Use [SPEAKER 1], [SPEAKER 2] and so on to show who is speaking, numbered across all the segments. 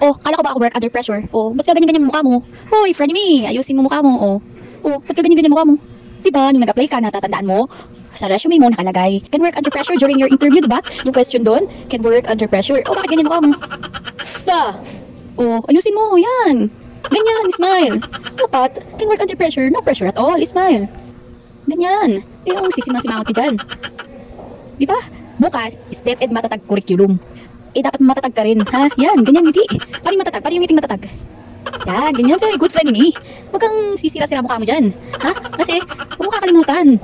[SPEAKER 1] Oh, kala ko ba ako work under pressure? Oh, ba't ka ganyan-ganyan mukha mo? Hoy, friend me, ayusin mo mukha mo. Oh, ba't ka ganyan-ganyan mukha mo? Diba, nung nag-apply ka, natatandaan mo? Sa resume mo nakalagay, can work under pressure during your interview, diba? Yung question doon, can work under pressure. Oh, bakit ganyan mukha mo? Ba? Oh, ayusin mo, yan. Ganyan, smile. Dapat, can work under pressure, no pressure at all, smile. Ganyan. Di yung sisimang-simangot ka dyan. Diba? Bukas, STEP ed matatag curriculum. Dapat matatag ka rin, ha? Yan, ganyan ngiti. Paano yung matatag? Paano yung ngiting matatag? Yan, ganyan. Very good friend ni. Huwag kang sisira-sira mukha mo dyan. Ha? Kasi, huwag mo kakalimutan.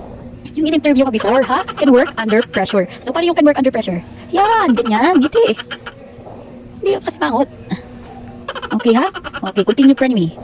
[SPEAKER 1] Yung in-interview ka before, ha? Can work under pressure. So, paano yung can work under pressure? Yan, ganyan, ngiti. Hindi yung kasi pangot. Okay, ha? Okay, continue friend me.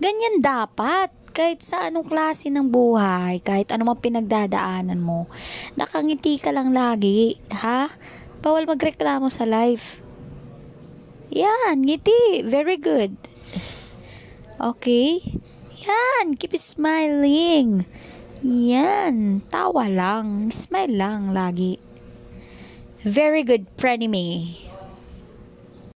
[SPEAKER 2] Ganyan dapat. Kahit sa anong klase ng buhay, kahit ano mang pinagdadaanan mo, nakangiti ka lang lagi, ha? Bawal magreklamo sa life. Yan, ngiti. Very good. Okay? Yan, keep smiling. Yan, tawa lang. Smile lang lagi. Very good, frenemy.